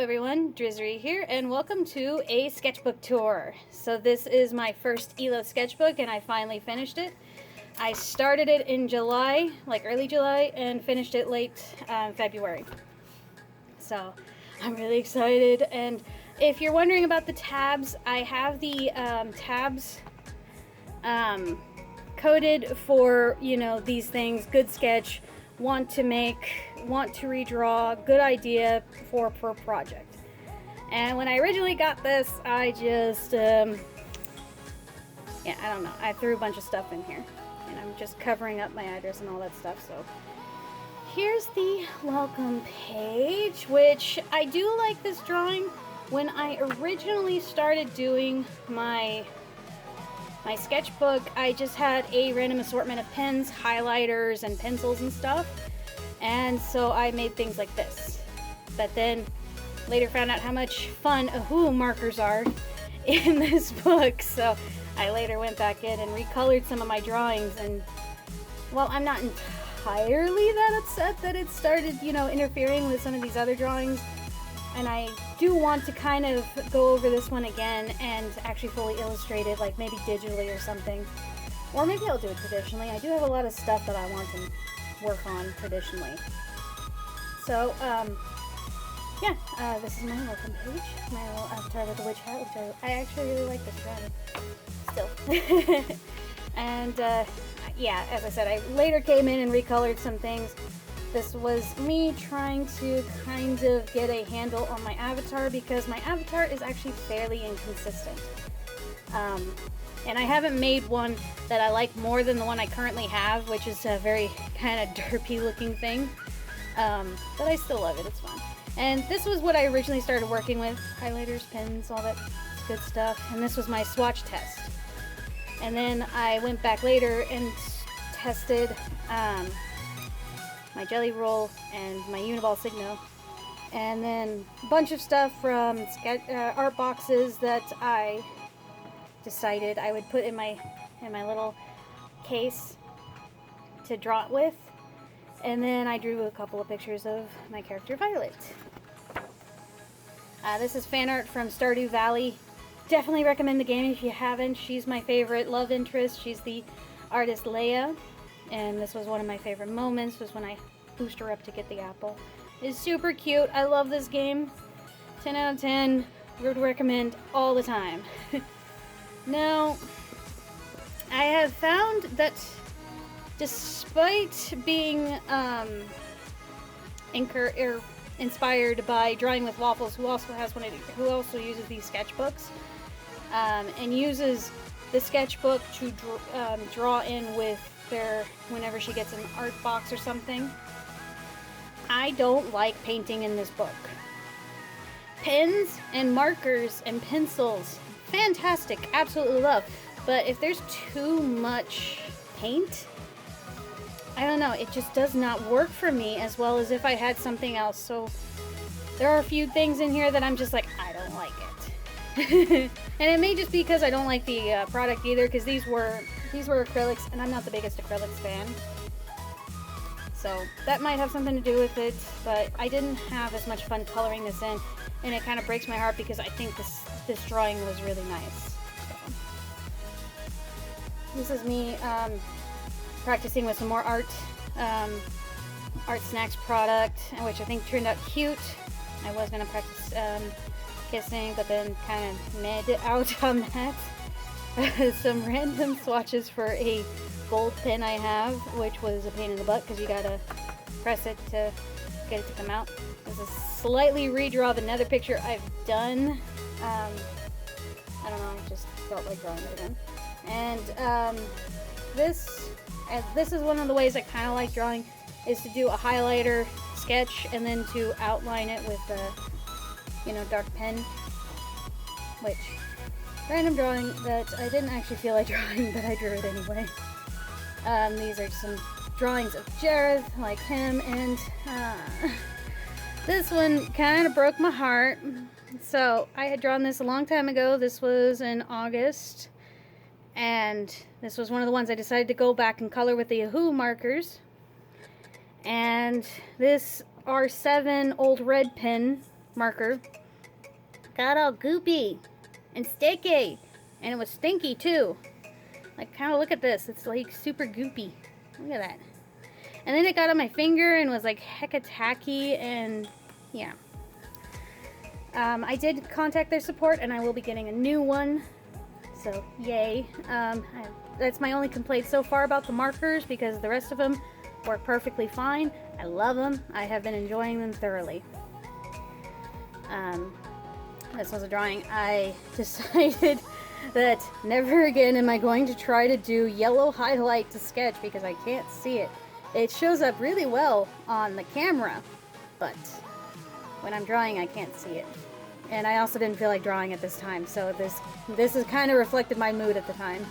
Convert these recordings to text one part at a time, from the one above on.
everyone, Drizzerey here, and welcome to a sketchbook tour. So this is my first Illo sketchbook, and I finally finished it. I started it in July, like early July, and finished it late February. So I'm really excited, and if you're wondering about the tabs, I have the tabs coded for, you know, these things: good sketch, want to make, want to redraw, good idea for per project. And when I originally got this, I just I don't know, I threw a bunch of stuff in here, and I'm just covering up my address and all that stuff. So here's the welcome page, which I do like this drawing. When I originally started doing my sketchbook, I just had a random assortment of pens, highlighters, and pencils and stuff, and so I made things like this. But then later found out how much fun Ohuhu markers are in this book, so I later went back in and recolored some of my drawings, and well, I'm not entirely that upset that it started, you know, interfering with some of these other drawings. And I do want to kind of go over this one again and actually fully illustrate it, like maybe digitally or something. Or maybe I'll do it traditionally. I do have a lot of stuff that I want to work on traditionally. So, this is my welcome page. My little avatar with the witch hat, which I actually really like this drawing. Still. And, yeah, as I said, I later came in and recolored some things. This was me trying to kind of get a handle on my avatar, because my avatar is actually fairly inconsistent. And I haven't made one that I like more than the one I currently have, which is a very kind of derpy looking thing. But I still love it, it's fun. And this was what I originally started working with: highlighters, pens, all that good stuff. And this was my swatch test. And then I went back later and tested my Gellyroll and my Uniball Signo, and then a bunch of stuff from art boxes that I decided I would put in my little case to draw it with. And then I drew a couple of pictures of my character Violet. This is fan art from Stardew Valley. Definitely recommend the game if you haven't. She's my favorite love interest. She's the artist Leia. And this was one of my favorite moments, was when I boosted her up to get the apple. It's super cute. I love this game. 10 out of 10. Would recommend all the time. Now, I have found that despite being inspired by Drawing with Waffles, who also uses these sketchbooks, and uses the sketchbook to draw in with whenever she gets an art box or something, I don't like painting in this book. Pens and markers and pencils, fantastic, absolutely love. But if there's too much paint, I don't know, it just does not work for me as well as if I had something else. So there are a few things in here that I'm just like, I don't like it. And it may just be because I don't like the product either, because these were acrylics, and I'm not the biggest acrylics fan. So that might have something to do with it, but I didn't have as much fun coloring this in, and it kind of breaks my heart because I think this drawing was really nice. So this is me practicing with some more art snacks product, which I think turned out cute. I was going to practice kissing, but then kind of mid out on that. Some random swatches for a gold pen I have, which was a pain in the butt because you gotta press it to get it to come out. This is a slightly redraw of another picture I've done. I don't know, I just felt like drawing it again. And this is one of the ways I kind of like drawing, is to do a highlighter sketch and then to outline it with a dark pen, which random drawing that I didn't actually feel like drawing, but I drew it anyway. These are some drawings of Jareth, like him, and this one kind of broke my heart. So I had drawn this a long time ago. This was in August, and this was one of the ones I decided to go back and color with the Ohuhu markers. And this R7 old red pen marker got all goopy and sticky, and it was stinky too. Like, kind of look at this, it's like super goopy. Look at that. And then it got on my finger and was like hecka tacky, and yeah. I did contact their support, and I will be getting a new one, so yay. That's my only complaint so far about the markers, because the rest of them work perfectly fine. I love them. I have been enjoying them thoroughly. This was a drawing. I decided that never again am I going to try to do yellow highlight to sketch, because I can't see it. It shows up really well on the camera, but when I'm drawing I can't see it. And I also didn't feel like drawing at this time, so this has kind of reflected my mood at the time.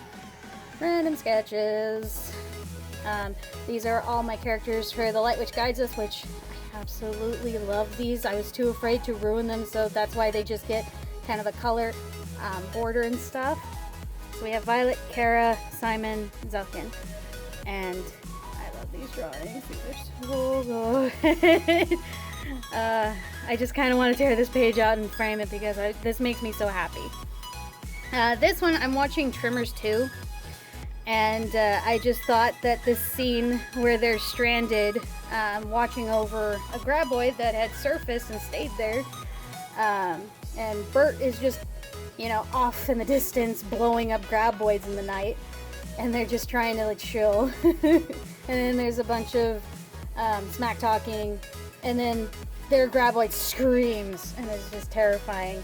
Random sketches. These are all my characters for The Light Which Guides Us, which I absolutely love these. I was too afraid to ruin them, so that's why they just get kind of a color border and stuff. So we have Violet, Kara, Simon, Zelkin. And I love these drawings. These are so good. I just kind of want to tear this page out and frame it, because this makes me so happy. This one, I'm watching Trimmers 2. And I just thought that this scene where they're stranded, watching over a graboid that had surfaced and stayed there, and Bert is just, you know, off in the distance blowing up graboids in the night, and they're just trying to like chill. And then there's a bunch of smack talking, and then their graboid screams, and it's just terrifying.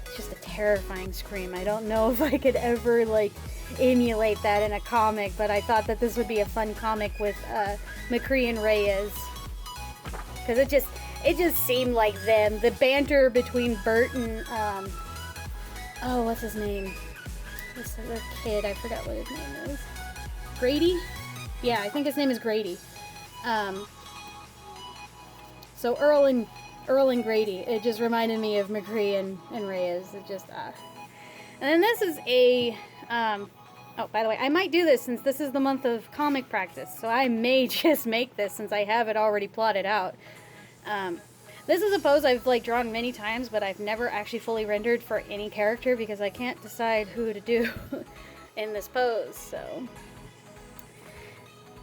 It's just a terrifying scream. I don't know if I could ever like emulate that in a comic, but I thought that this would be a fun comic with McCree and Reyes, because it just seemed like them. The banter between Bert and oh, what's his name? This other kid, I forgot what his name is. Grady? Yeah, I think his name is Grady. So Earl and Grady. It just reminded me of McCree and Reyes. It just And then this is a oh, by the way, I might do this since this is the month of comic practice, so I may just make this since I have it already plotted out. This is a pose I've like drawn many times, but I've never actually fully rendered for any character because I can't decide who to do in this pose, so.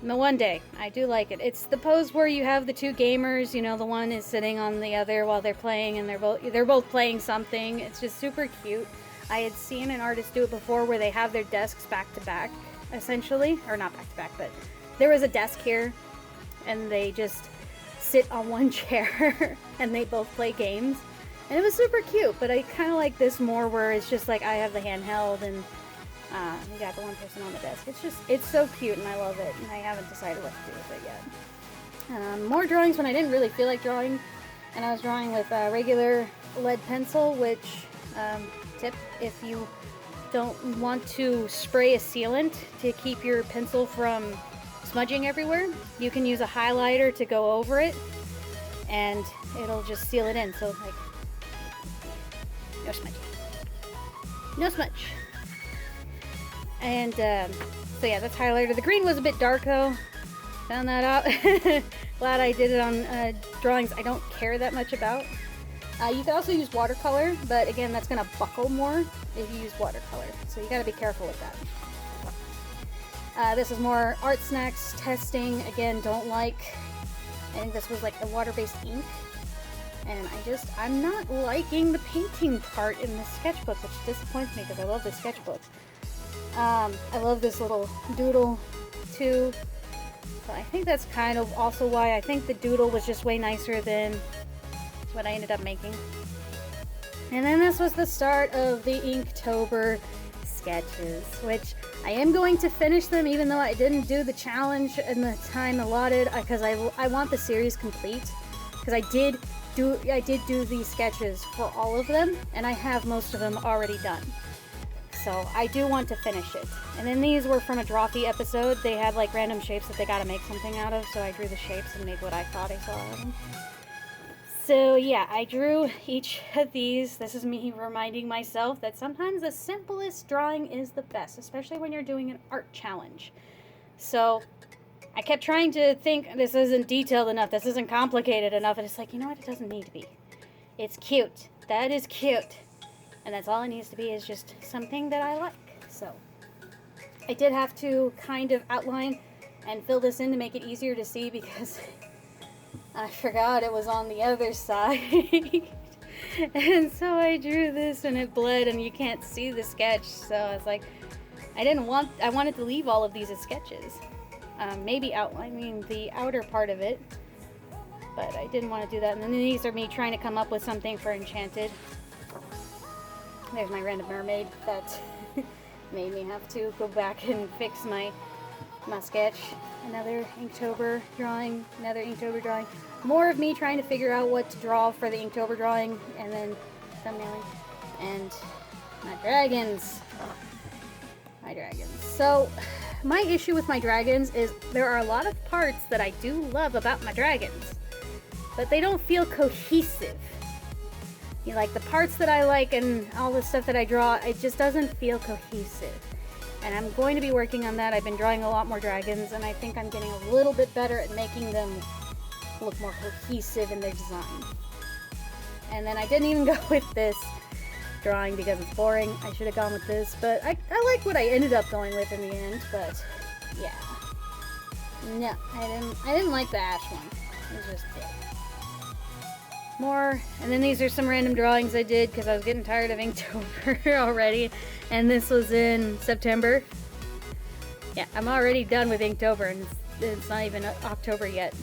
No, one day. I do like it. It's the pose where you have the two gamers, you know, the one is sitting on the other while they're playing, and they're both playing something. It's just super cute. I had seen an artist do it before where they have their desks back to back, essentially. Or not back to back, but there was a desk here, and they just sit on one chair, and they both play games. And it was super cute, but I kind of like this more where it's just like I have the handheld, and you got the one person on the desk. It's so cute, and I love it, and I haven't decided what to do with it yet. More drawings when I didn't really feel like drawing, and I was drawing with a regular lead pencil, which... tip, if you don't want to spray a sealant to keep your pencil from smudging everywhere, you can use a highlighter to go over it, and it'll just seal it in, so like, no smudge. No smudge. And, so yeah, that's highlighter. The green was a bit dark though, found that out. Glad I did it on drawings I don't care that much about. You can also use watercolor, but again, that's going to buckle more if you use watercolor, so you got to be careful with that. This is more art snacks testing. Again, don't like, I think this was like a water-based ink, and I'm not liking the painting part in the sketchbook, which disappoints me because I love this sketchbook. I love this little doodle too, so I think that's kind of also why I think the doodle was just way nicer than what I ended up making. And then this was the start of the Inktober sketches, which I am going to finish them even though I didn't do the challenge in the time allotted, because I want the series complete, because I did do these sketches for all of them, and I have most of them already done. So I do want to finish it. And then these were from a Drawfee episode. They had like random shapes that they gotta make something out of, so I drew the shapes and made what I thought I saw out of them. So yeah, I drew each of these. This is me reminding myself that sometimes the simplest drawing is the best, especially when you're doing an art challenge. So I kept trying to think, this isn't detailed enough, this isn't complicated enough, and it's like, you know what, it doesn't need to be. It's cute. That is cute. And that's all it needs to be, is just something that I like. So I did have to kind of outline and fill this in to make it easier to see, because I forgot it was on the other side. And so I drew this and it bled and you can't see the sketch. So I was like, I wanted to leave all of these as sketches. Maybe outlining the outer part of it, but I didn't want to do that. And then these are me trying to come up with something for Enchanted. There's my random mermaid that made me have to go back and fix my sketch. Another Inktober drawing, another Inktober drawing. More of me trying to figure out what to draw for the Inktober drawing, and then thumbnailing. And my dragons. My dragons. So, my issue with my dragons is there are a lot of parts that I do love about my dragons, but they don't feel cohesive. You know, like the parts that I like and all the stuff that I draw, it just doesn't feel cohesive. And I'm going to be working on that. I've been drawing a lot more dragons, and I think I'm getting a little bit better at making them look more cohesive in their design. And then I didn't even go with this drawing because it's boring. I should have gone with this, but I like what I ended up going with in the end. But yeah, no, I didn't like the ash one. It was just more. And then these are some random drawings I did because I was getting tired of Inktober already, and this was in September. Yeah, I'm already done with Inktober, and it's not even October yet.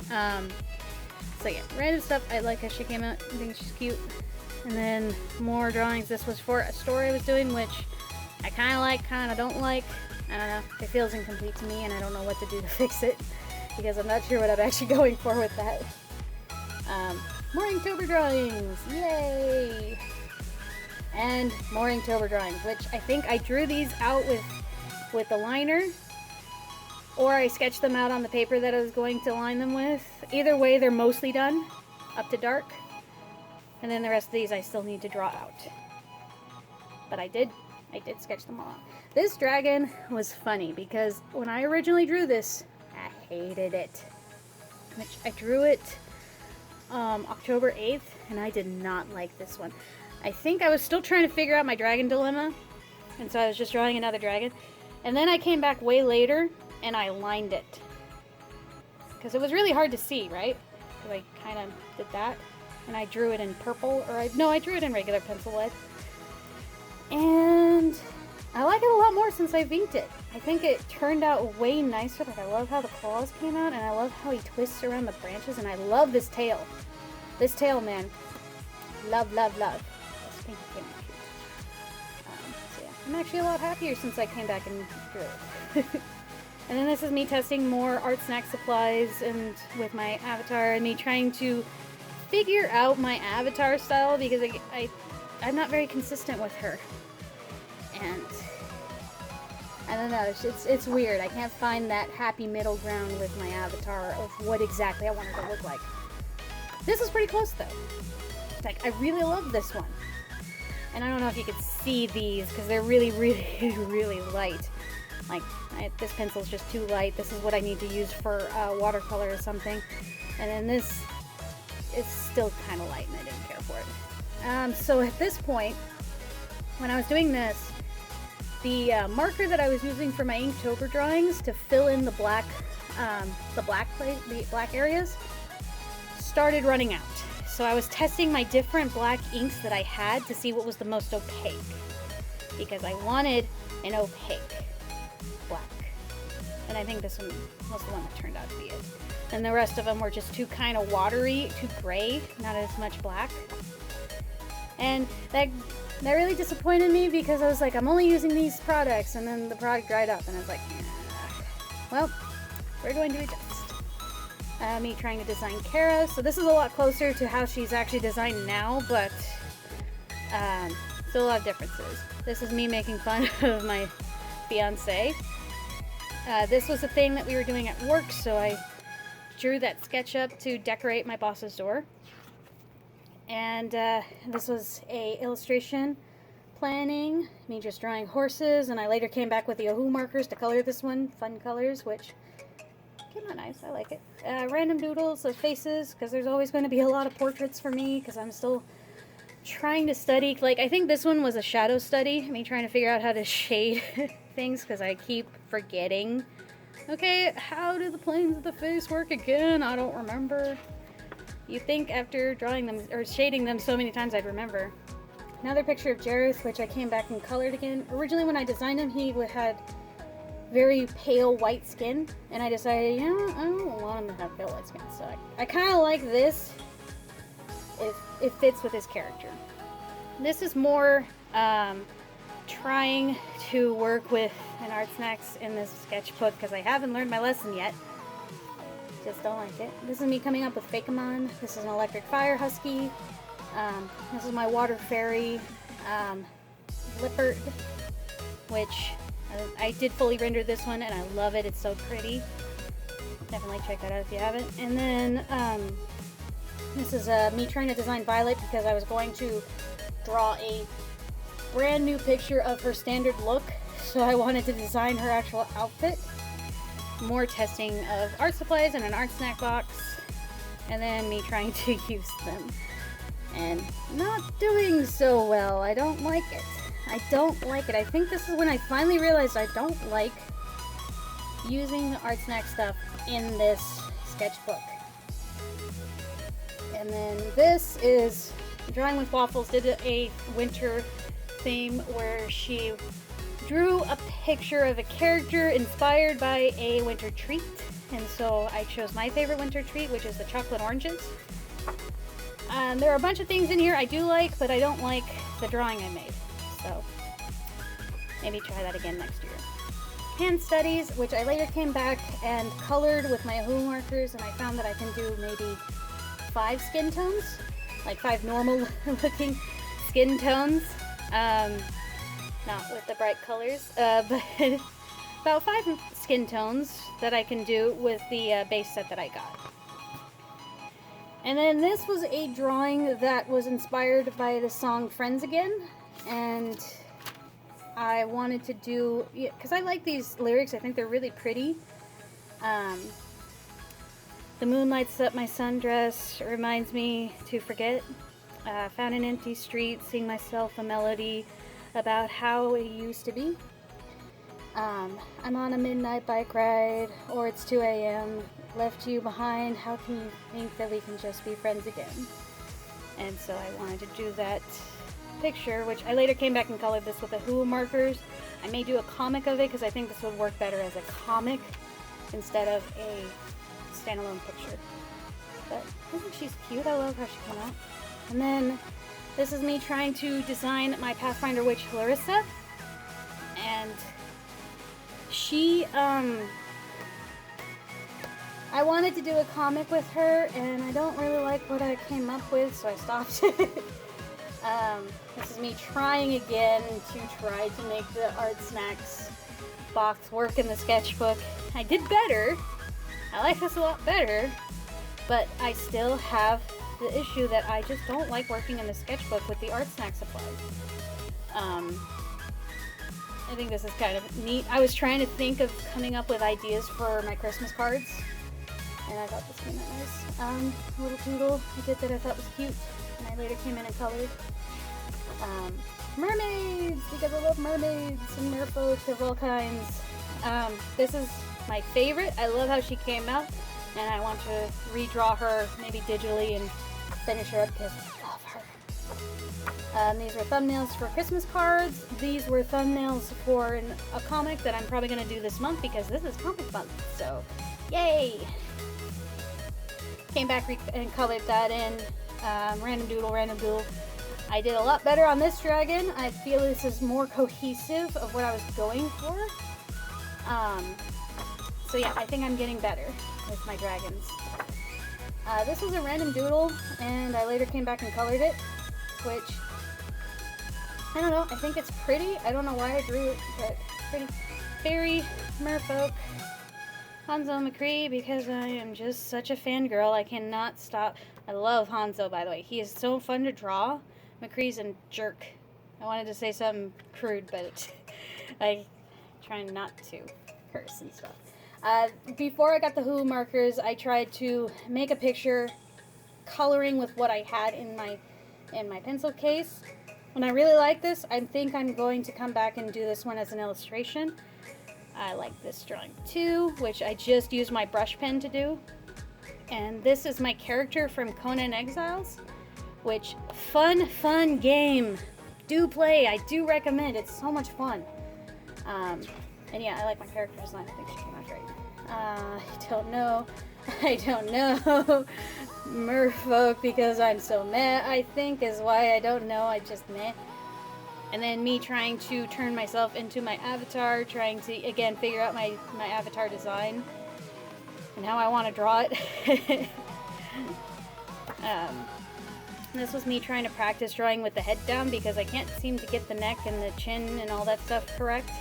So yeah, random stuff. I like how she came out. I think she's cute. And then more drawings. This was for a story I was doing, which I kind of like, kind of don't like. I don't know. It feels incomplete to me, and I don't know what to do to fix it because I'm not sure what I'm actually going for with that. More Inktober drawings, yay! And more Inktober drawings, which I think I drew these out with a liner, or I sketched them out on the paper that I was going to line them with. Either way, they're mostly done, up to dark. And then the rest of these I still need to draw out. But I did sketch them all out. This dragon was funny because when I originally drew this, I hated it. Which I drew it October 8th, and I did not like this one. I think I was still trying to figure out my dragon dilemma, and so I was just drawing another dragon. And then I came back way later, and I lined it. Because it was really hard to see, right? So I kind of did that, and I drew it in purple, or I drew it in regular pencil lead. And I like it a lot more since I've inked it. I think it turned out way nicer. Like, I love how the claws came out, and I love how he twists around the branches, and I love this tail. This tail, man. Love, love, love. This pink came out cute. So yeah, I'm actually a lot happier since I came back and drew it. And then this is me testing more art snack supplies and with my avatar, and me trying to figure out my avatar style because I'm not very consistent with her. And I don't know, it's weird. I can't find that happy middle ground with my avatar of what exactly I want her to look like. This is pretty close though. Like, I really love this one. And I don't know if you could see these because they're really, really, really light. Like, this pencil's just too light. This is what I need to use for watercolor or something. And then this is still kind of light and I didn't care for it. So at this point, when I was doing this, the marker that I was using for my Inktober drawings to fill in the black areas started running out. So I was testing my different black inks that I had to see what was the most opaque, because I wanted an opaque black. And I think this one was the one that turned out to be it. And the rest of them were just too kind of watery, too gray, not as much black. And that really disappointed me because I was like, I'm only using these products, and then the product dried up, and I was like, well, we're going to adjust. Me trying to design Kara, so this is a lot closer to how she's actually designed now, but still a lot of differences. This is me making fun of my fiance. This was a thing that we were doing at work, so I drew that sketch up to decorate my boss's door. And this was a illustration planning, me just drawing horses, and I later came back with the Ohuhu markers to color this one, fun colors, which came out nice. I like it. Random doodles of faces, because there's always going to be a lot of portraits for me, because I'm still trying to study. Like, I think this one was a shadow study, me trying to figure out how to shade things, because I keep forgetting. Okay, how do the planes of the face work again? I don't remember. You'd think after drawing them, or shading them so many times, I'd remember. Another picture of Jareth, which I came back and colored again. Originally, when I designed him, he had very pale white skin, and I decided, you know, I don't want him to have pale white skin, so I kind of like this. It fits with his character. This is more trying to work with an art snacks in this sketchbook, because I haven't learned my lesson yet. Just don't like it. This is me coming up with Fakemon. This is an electric fire husky. This is my water fairy leopard, which I did fully render this one, and I love it. It's so pretty. Definitely check that out if you haven't. And then this is me trying to design Violet, because I was going to draw a brand new picture of her standard look, so I wanted to design her actual outfit. More testing of art supplies and an art snack box, and then me trying to use them and not doing so well. I don't like it. I don't like it. I think this is when I finally realized I don't like using the art snack stuff in this sketchbook. And then this is Drawing with Waffles did a winter theme where she drew a picture of a character inspired by a winter treat, and so I chose my favorite winter treat, which is the chocolate oranges. There are a bunch of things in here I do like, but I don't like the drawing I made, so maybe try that again next year. Hand studies, which I later came back and colored with my Ohuhu markers, and I found that I can do maybe 5 skin tones, like 5 normal looking skin tones. Not with the bright colors, but about 5 skin tones that I can do with the base set that I got. And then this was a drawing that was inspired by the song Friends Again, and I wanted to do, because I like these lyrics, I think they're really pretty. The moon lights up my sundress, reminds me to forget. Found an empty street, sing myself a melody about how it used to be. I'm on a midnight bike ride, or it's 2 a.m. Left you behind, how can you think that we can just be friends again? And so I wanted to do that picture, which I later came back and colored this with the Ohuhu markers. I may do a comic of it, because I think this would work better as a comic instead of a standalone picture. But I think she's cute. I love how she came out. And then this is me trying to design my Pathfinder witch Larissa, and she I wanted to do a comic with her, and I don't really like what I came up with, so I stopped. This is me trying again to try to make the art snacks box work in the sketchbook. I did better. I like this a lot better, but I still have the issue that I just don't like working in the sketchbook with the art snack supplies. I think this is kind of neat. I was trying to think of coming up with ideas for my Christmas cards, and I thought this came out nice. Little doodle I did that I thought was cute, and I later came in and colored. Mermaids, because I love mermaids and merfolk of all kinds. This is my favorite. I love how she came out, and I want to redraw her maybe digitally and finish her up because I love her. These were thumbnails for Christmas cards. These were thumbnails for a comic that I'm probably going to do this month because this is comic month, so yay! Came back and colored that in. Random doodle. I did a lot better on this dragon. I feel this is more cohesive of what I was going for. So yeah, I think I'm getting better with my dragons. This was a random doodle, and I later came back and colored it, which, I don't know, I think it's pretty. I don't know why I drew it, but pretty. Fairy, merfolk, Hanzo McCree, because I am just such a fangirl. I cannot stop. I love Hanzo, by the way. He is so fun to draw. McCree's a jerk. I wanted to say something crude, but I try not to curse and stuff. Before I got the Ohuhu markers, I tried to make a picture coloring with what I had in my pencil case. And I really like this. I think I'm going to come back and do this one as an illustration. I like this drawing too, which I just used my brush pen to do. And this is my character from Conan Exiles, which fun game. Do play. I do recommend. It's so much fun. And yeah, I like my character design. I think she came out great. I don't know. Merfolk, because I'm so meh, I think is why I don't know. I just meh. And then me trying to turn myself into my avatar, trying to, again, figure out my avatar design and how I want to draw it. This was me trying to practice drawing with the head down because I can't seem to get the neck and the chin and all that stuff correct.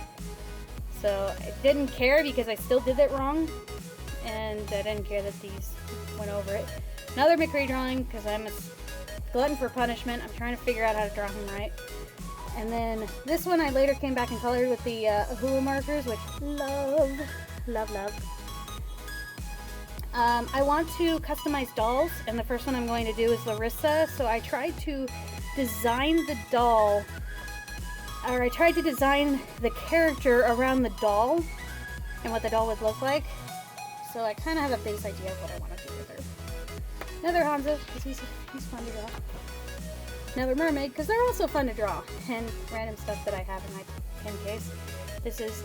So I didn't care because I still did it wrong. And I didn't care that these went over it. Another McCree drawing because I'm a glutton for punishment. I'm trying to figure out how to draw him right. And then this one I later came back and colored with the Ohuhu markers, which love. I want to customize dolls, and the first one I'm going to do is Larissa. So I tried to design the doll, or I tried to design the character around the doll and what the doll would look like. So I kind of have a base idea of what I want to do with her. Another Hanzo, because he's fun to draw. Another mermaid, because they're also fun to draw. And random stuff that I have in my pen case. This is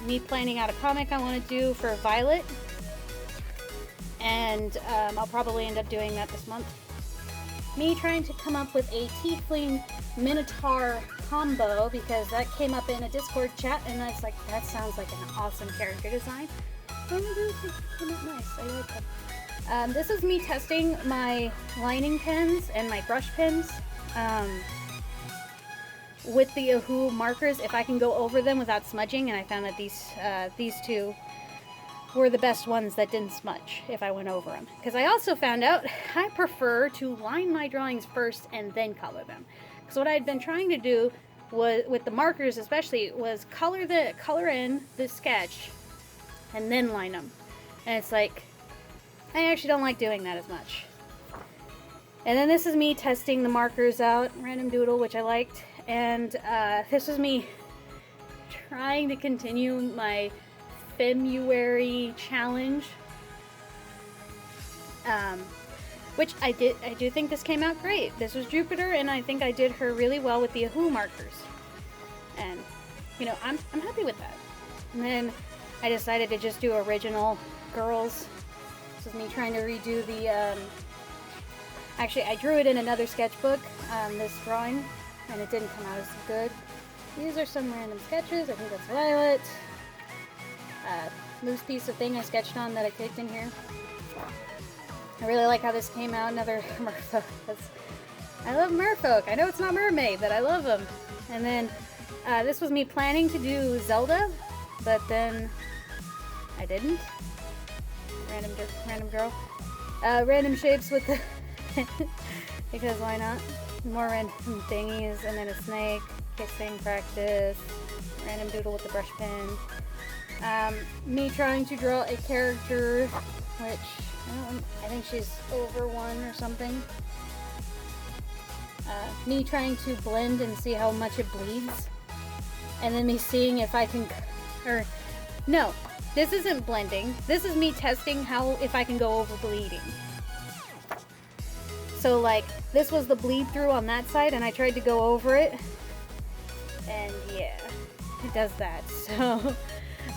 me planning out a comic I want to do for Violet. And I'll probably end up doing that this month. Me trying to come up with a Tiefling Minotaur combo, because that came up in a Discord chat, and I was like, that sounds like an awesome character design. Oh, they're not nice. I like them. This is me testing my lining pens and my brush pens with the Ohuhu markers, if I can go over them without smudging, and I found that these two were the best ones that didn't smudge if I went over them. Because I also found out I prefer to line my drawings first and then color them. Because what I had been trying to do was, with the markers especially, was color in the sketch and then line them. And it's like, I actually don't like doing that as much. And then this is me testing the markers out, random doodle, which I liked. And this was me trying to continue my February challenge. Which I do think this came out great. This was Jupiter, and I think I did her really well with the Ohuhu markers. And, you know, I'm happy with that. And then I decided to just do original girls. This is me trying to redo the, actually I drew it in another sketchbook, this drawing, and it didn't come out as good. These are some random sketches. I think that's Violet. Loose piece of thing I sketched on that I taped in here. I really like how this came out. Another merfolk. I love merfolk. I know it's not mermaid, but I love them. And then this was me planning to do Zelda, but then I didn't. Random girl. Random shapes with the because why not? More random thingies, and then a snake, kissing practice, random doodle with the brush pen. Me trying to draw a character, which I think she's over 1 or something. Me trying to blend and see how much it bleeds, and then me seeing if I can, or no. This isn't blending. This is me testing if I can go over bleeding. So like, this was the bleed through on that side, and I tried to go over it. And yeah, it does that. So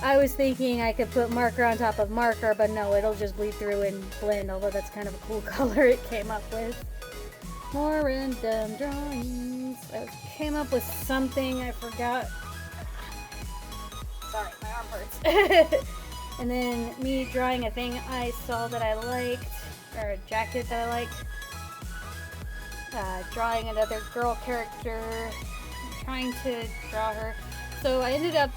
I was thinking I could put marker on top of marker, but no, it'll just bleed through and blend, although that's kind of a cool color it came up with. More random drawings. I came up with something, I forgot. Sorry, my arm hurts. And then me drawing a thing I saw that I liked, or a jacket that I liked. Drawing another girl character, trying to draw her. So I ended up,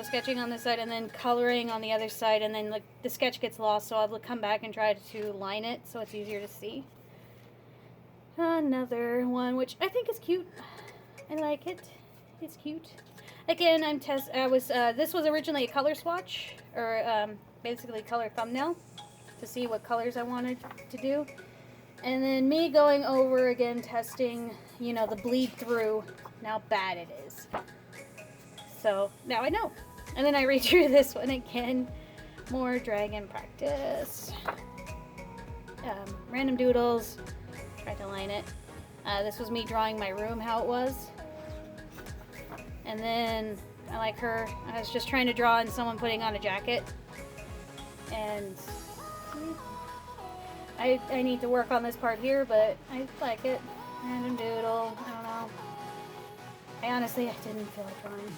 sketching on this side and then coloring on the other side, and then the sketch gets lost, so I'll come back and try to line it so it's easier to see. Another one, which I think is cute. I like it. It's cute. Again, this was originally a color swatch, or basically color thumbnail, to see what colors I wanted to do. And then me going over again, testing, you know, the bleed through, and how bad it is. So now I know. And then I redrew this one again. More dragon practice. Random doodles. Tried to line it. This was me drawing my room, how it was. And then I like her. I was just trying to draw in someone putting on a jacket. And I need to work on this part here, but I like it. Random doodle. I don't know. I didn't feel like drawing.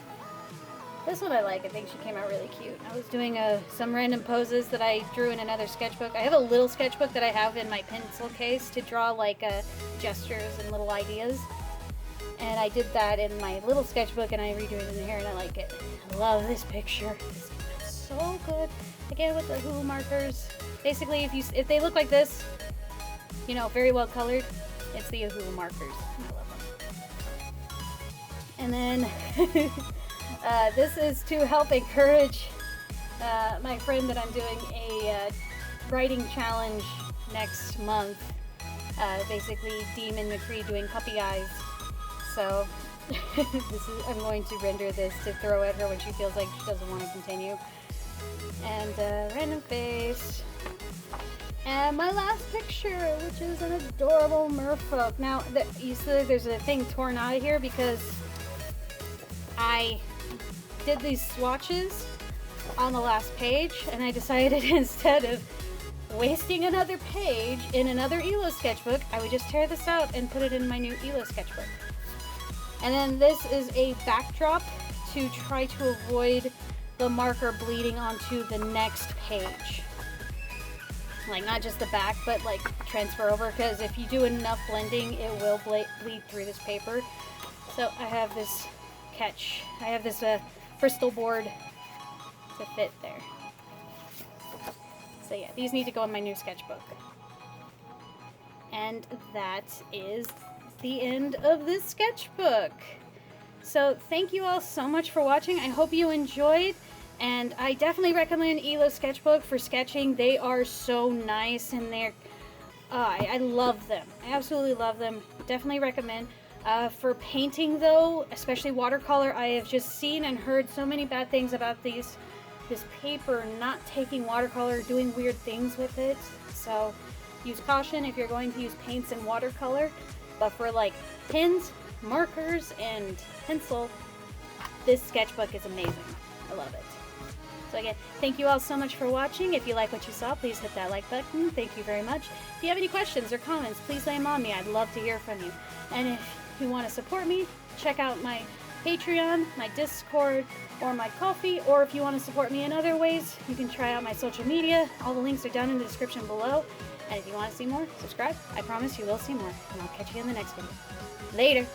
This one I like. I think she came out really cute. I was doing some random poses that I drew in another sketchbook. I have a little sketchbook that I have in my pencil case to draw like gestures and little ideas. And I did that in my little sketchbook, and I redrew it in here, and I like it. I love this picture. It's so good. Again with the Ohuhu markers. Basically, if they look like this, you know, very well colored, it's the Ohuhu markers. I love them. And then this is to help encourage my friend that I'm doing a writing challenge next month. Basically, Demon McCree doing puppy eyes. So I'm going to render this to throw at her when she feels like she doesn't want to continue. And random face. And my last picture, which is an adorable merfolk. Now, you see there's a thing torn out of here because I did these swatches on the last page, and I decided instead of wasting another page in another Illo sketchbook, I would just tear this out and put it in my new Illo sketchbook. And then this is a backdrop to try to avoid the marker bleeding onto the next page. Like, not just the back, but like transfer over, because if you do enough blending, it will bleed through this paper. So I have this catch. I have this crystal board to fit there. So yeah, these need to go in my new sketchbook. And that is the end of this sketchbook. So thank you all so much for watching. I hope you enjoyed, and I definitely recommend Illo Sketchbook for sketching. They are so nice, and they're I love them. I absolutely love them. Definitely recommend. For painting though, especially watercolor, I have just seen and heard so many bad things about this paper not taking watercolor, doing weird things with it. So use caution if you're going to use paints and watercolor. But for like pens, markers, and pencil, this sketchbook is amazing. I love it. So again, thank you all so much for watching. If you like what you saw, please hit that like button. Thank you very much. If you have any questions or comments, please lay them on me. I'd love to hear from you. And if you want to support me, check out my Patreon, my Discord, or my Ko-fi. Or if you want to support me in other ways, you can try out my social media. All the links are down in the description below. And if you want to see more, subscribe. I promise you will see more. And I'll catch you in the next video. Later!